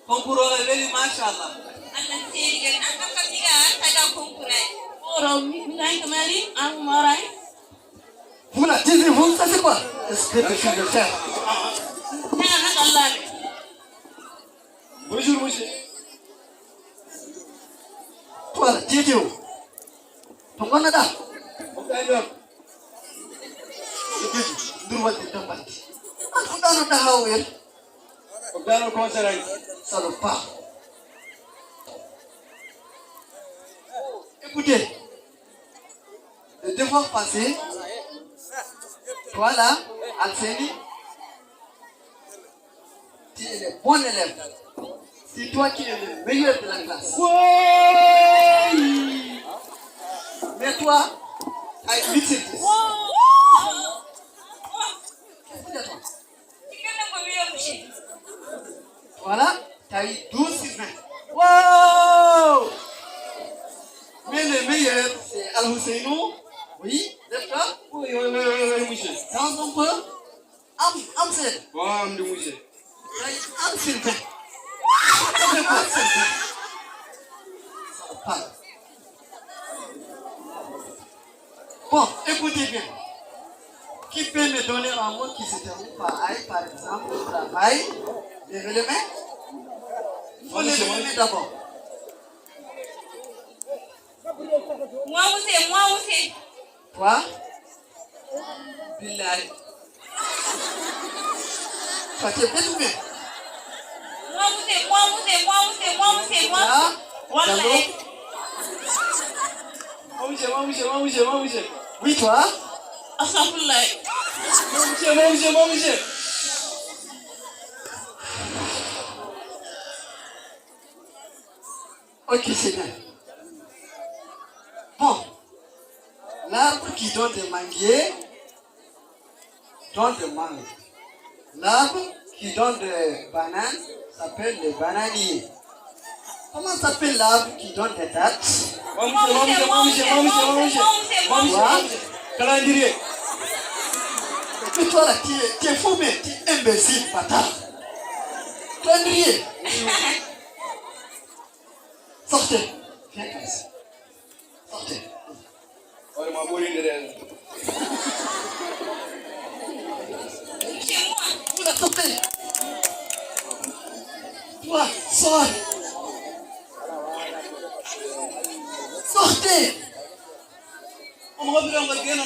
concours o weli machallah Allah seedi gan an kam kam diga taga concours ay oro mi ngai kamari am moray Voilà, taisez-vous, ça c'est quoi? Est-ce que tu veux faire? Bonjour monsieur. Toi, tu es où? Ton qu'on a là? On gagne là. Ça ne pas. Écoutez, le devoir passé, toi là, Alcénie, tu es le bon élève. C'est toi qui es le meilleur de la classe. Oui. Mais toi, avec 8 sur 10. Voilà, tu as eu 12 sur 20. Wow! Mais le meilleur, c'est Al-Husseino. Oui, d'accord? Oui, monsieur. Dans un peu, Amsel. Wow, monsieur. Tu as eu 1 sur 20. Ça parle. Bon, écoutez bien. Qui peut me donner un mot qui se termine par aïe, par exemple, le travail? Levez les mains. Il faut lever les mains d'abord. moi aussi. Toi? Billahi. Toi, tu es bien ou bien? moi aussi. Ah, Wallahi. Monsieur. oui, toi? Astaghfirullah. Monsieur. Ok, c'est bien. Bon, l'arbre qui donne des manguiers donne des mangues. L'arbre qui donne des bananes s'appelle le bananier. Comment s'appelle l'arbre qui donne des dattes? Calendrier. Et toi là, tu es fou, mais tu es imbécile, bâtard. Calendrier. Sortez. Viens comme ça. Sortez. Ouais, ma boule derrière. Vous la sortez. Toi, sors. Sortez. On va bien on bien on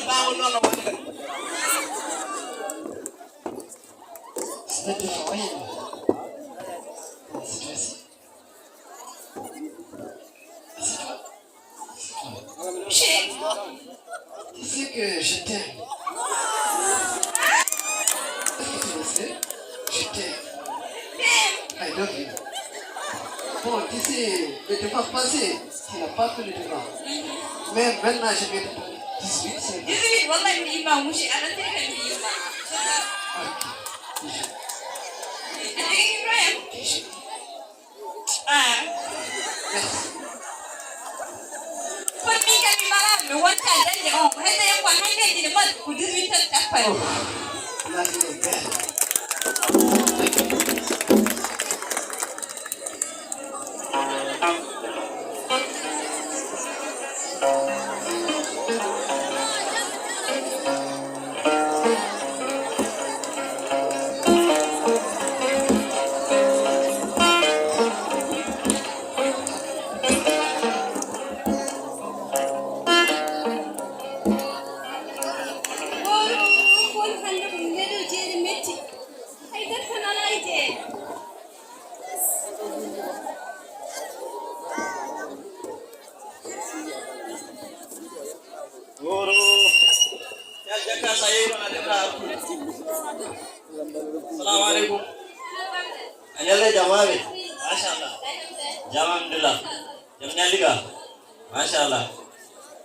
C'est de rien. C'est toi ici. Tu sais que je t'aime. Est-ce que tu le sais? Je t'aime. I love you. Bon, tu sais, le devoir passé, tu n'as pas fait le devoir. Mais maintenant, je vais te donner 18, c'est bon. 18 wallahi mi imam mushi ala tere kan mi imam. Ibrahim. Ah. Merci. Pour mi kan mi mala mi wata danje on ko hede ko hande di ma ko 18 tan tapal. Là, il est belle. Assalamualaikum. Anyalla jamabe. Masyaallah. Jamandullah. Jamnya liga. Masyaallah.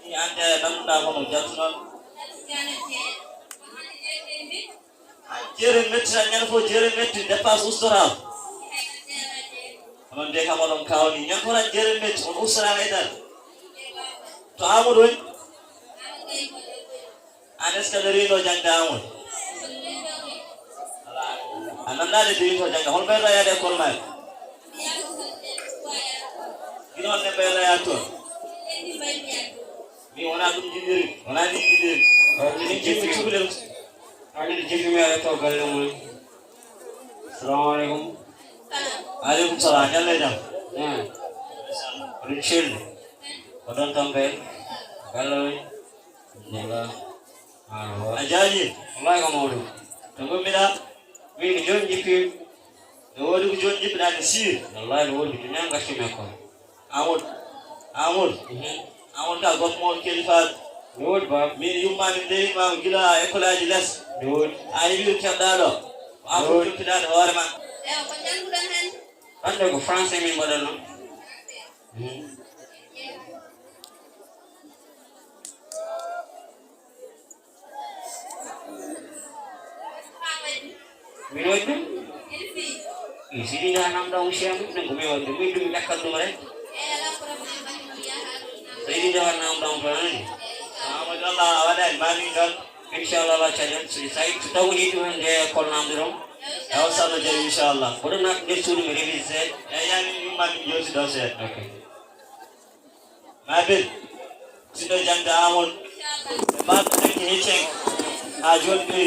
Ini ante namda kono jantunan. Jere metti nyal fo jere metti dépasse ustora. Amon de kamon kawni nyal fo jere metti on ustora ngai to amudon anes kadari no jangda amud ananda de to jangda hol be ya de kol mal non ne bela ya to mi wona dum jidiri wona ni jidiri ni jidiri chubule ani jidiri mi ala to galle mo assalamu alaikum alaikum salam yalle jam Richel odon tambe gallo nela ajaji wallahi ko mawdu to gomina mi jonji fi no wodi ko joni jibna ni sir wallahi no wodi nyam gashi me ko amul ka got mo kelifa no wodi ba mi yumma mi de ma gila école aji les no wodi ay wi keddaɗo amul tudade hoore ma ande ko français min modano min wadi isi dah nam dah usia min nang kumi wadi min dum yakal dum rek ini dah nam dah usia amadallah awada mani dal insyaallah la chalen sai taw ni tu hande kol nam dirom yaw sala jeri inshallah bodo nak de suru mi release yani yumma mi josi do set okay mabil sido jangda amul ma tan ki hechen ha joni be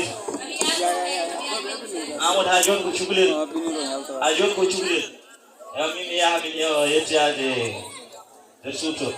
amul ha joni ko chugulel ha joni ko chugulel ya min ya min yo yetiade de suto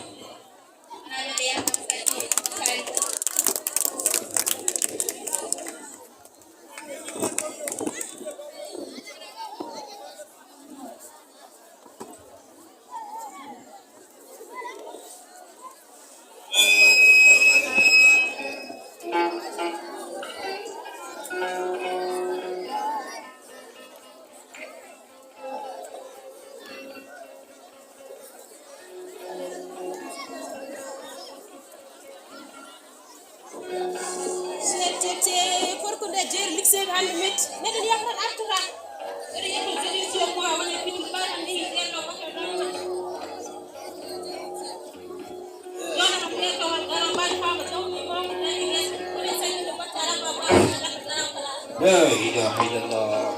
la ilaha illallah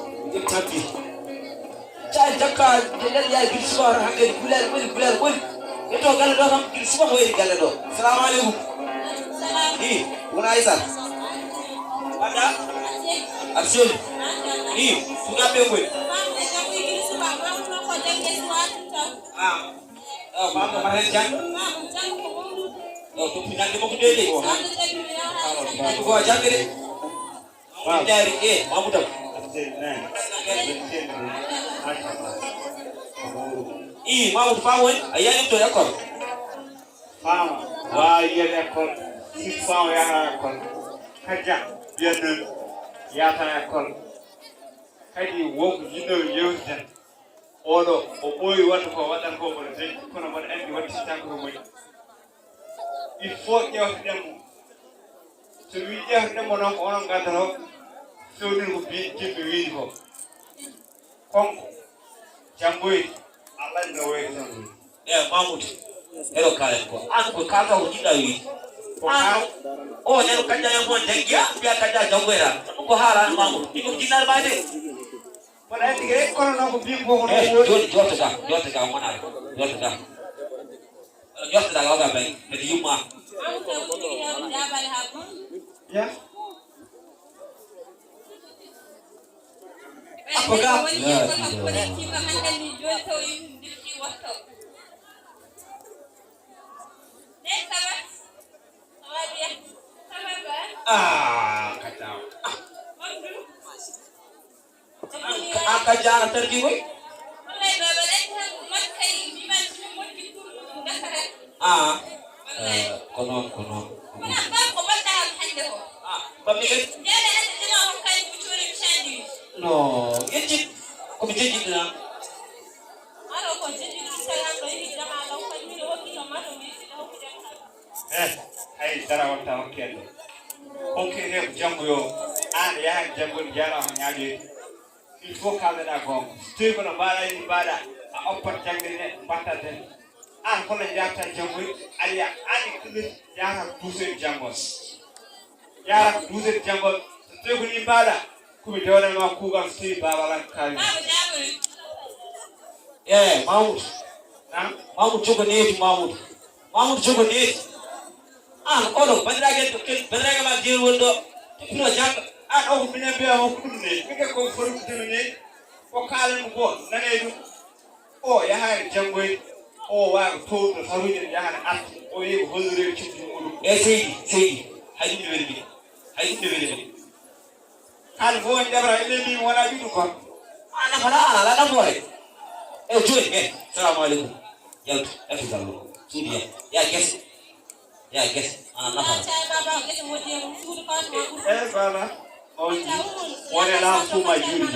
tapi cai jakka den ya gisbar hange bulal bul eto gal do kam gisbar hoy gal do assalamu alaikum wona isa ada action suka be koy ba ko mare jang to final mo ko dede ko jangere dari mamudam mamud fawoy ayani to yakor fama wa yen école si fama ya école kajja yenn ya ta école kadi wonko jinno yewten odo o boyi wadde ko wadan ko mo de kono mon andi wadde tan ko moy il faut ñewtem so wi ñewtem mo non onon gadaro so dir ko bi jimbe wi ko konko jamboy Allah no way tan mamud ero kala ko an ko kaka o jida wi o ne kanja ya mo jangia biya kanja jangwera ko hala mamud iko jinal baade wala tigre kono no ko bi ko ko jota ga mona jota ga ga ben de yuma ya apaga kata aka jara tergi koy kono bami ke no yeji ko mi jeji na hay dara wata on kendo on ke ref jango yo an ya jango jara on nyaade il faut kala da gon te ko no bala ni bada a oppat jangde ne batta den an ko la jata jango aliya ani kulit jara duse jango yara duse jango te ko ni bada ko mi dawna ma kugal ti baba lan kay mamud Mahmoud jogo neti Mahmoud jogo neti odo bandrage ma jeer wondo pino jang o bine be o kunne mike ko foru timine ko kalen ko nanedu o ya ha jangoy o wa to to saruje ya ha at o yi holure cikin mudu seydi haydi weli kan fo ndebra ile mi wala bidu ko ana fala la boy joy assalamu alaikum yaltu afidallo sudiya ya guess ana baba on wala la fu ma juri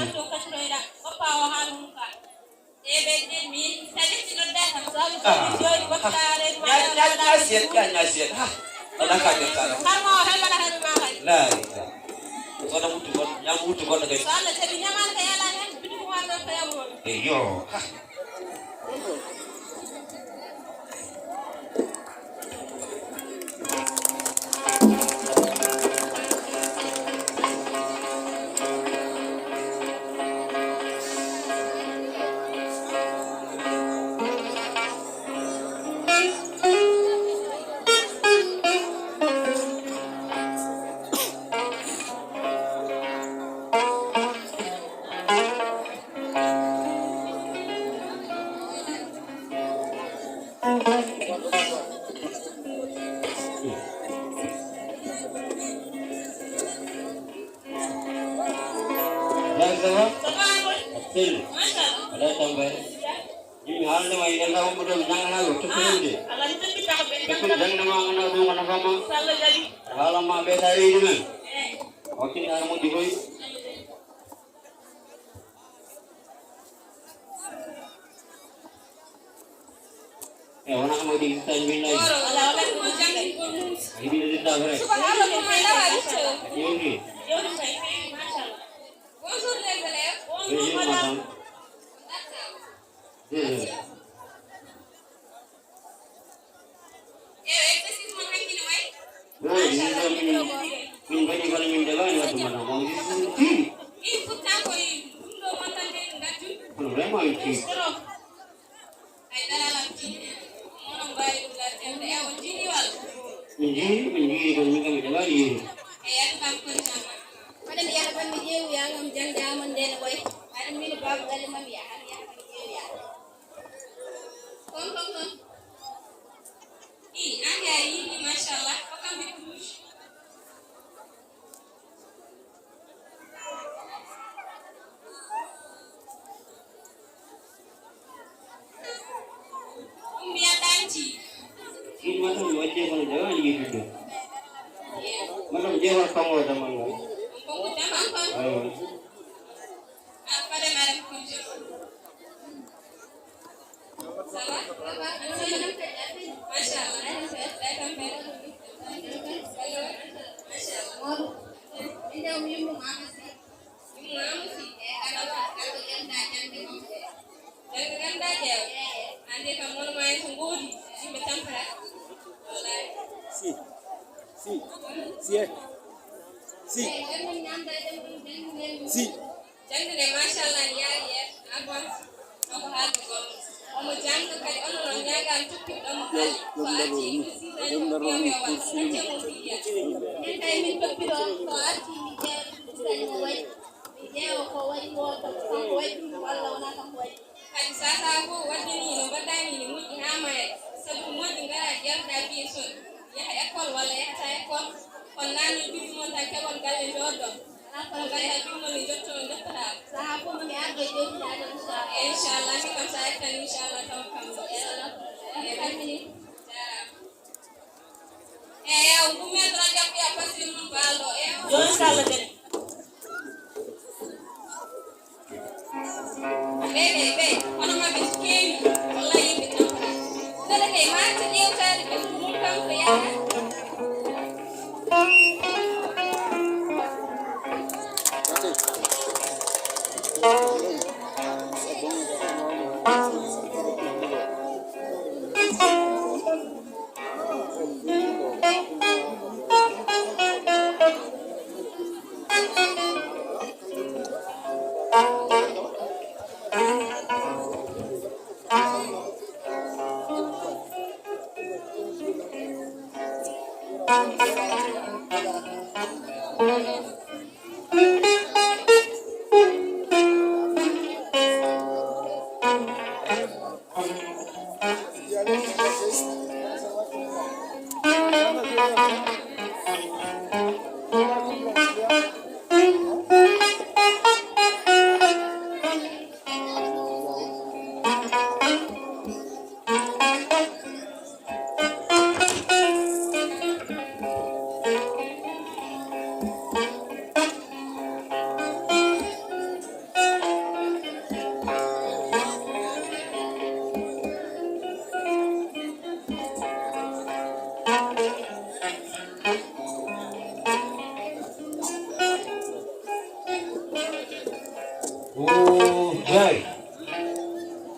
Oh, Jai.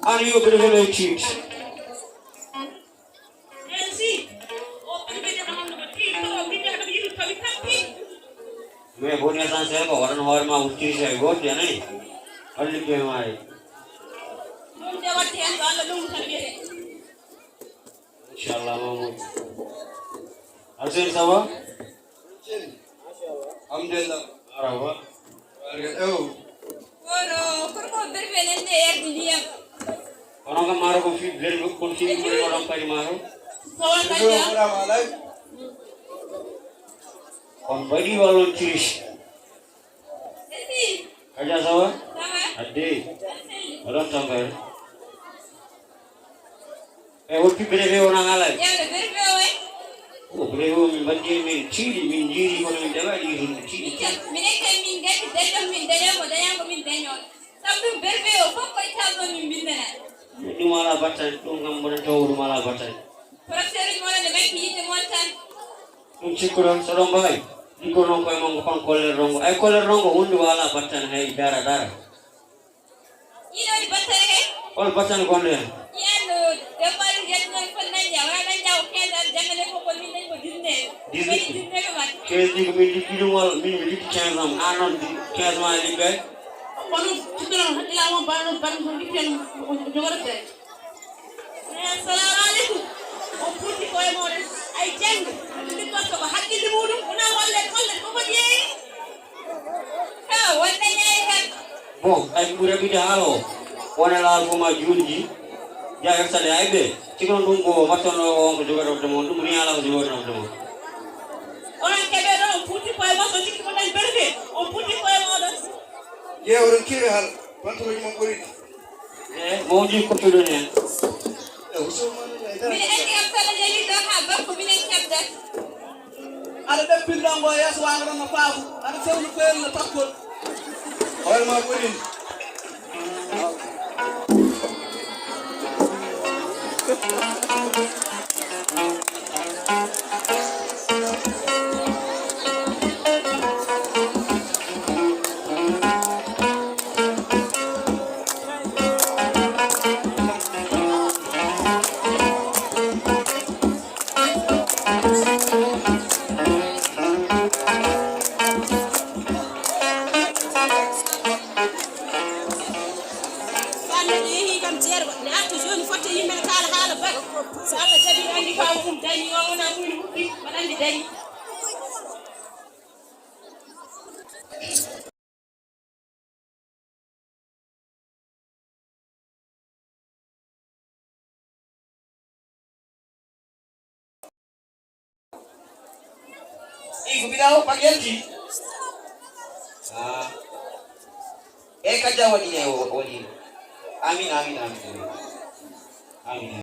And you could have a cheat. मैं बोलने सांसे को वरन और माँ उच्ची से गोट या नहीं अल्ली के हमारे इंशाल्लाह मामू अर्जुन सावा Alhamdulillah. आरावा Oh. orang kan maru ko fi bler ko kon fi ko orang pari maru kon bagi walon ciris aja sawa ade orang sampai wofi bere orang alai oh bere min bandi min ciri min jiri ko min dawa di ciri ini malah baca itu ngambil jauh malah baca. Kunci kurang serong bagai. Di kono kau emang kupang koler rongo. Koler rongo undu malah baca hai darah darah. Kau baca ni kono ya? Kedi kemindi kilo mal mindi kecam anon kecam ali bay. Kalau kita orang hati lama barang mungkin jual deh. Assalamualaikum. Opun di kau yang orang, ajen, ini kau coba hati di mulut, mana wallet kau dia? Wallet ni kan? Boh, aku pura bidah halo. Wana lalu majunji, jangan salah aja. Cikgu tunggu, macam orang juga orang demo, tu muni alam juga orang demo. Orang kebel orang putih kau yang masuk cikgu dan berke, opun di kau yang orang. Ya orang kira hal, bantu lagi mengkurit. Mau jadi kopi dulu ni. Bila yang salah jadi dah habis, kau bila yang dah. Ada dah pindang boya suang orang apa? Ada seorang kuil takut. Orang mengkurit. Ibu bidaw pagyalji. Kaja wali. Amin. Amin.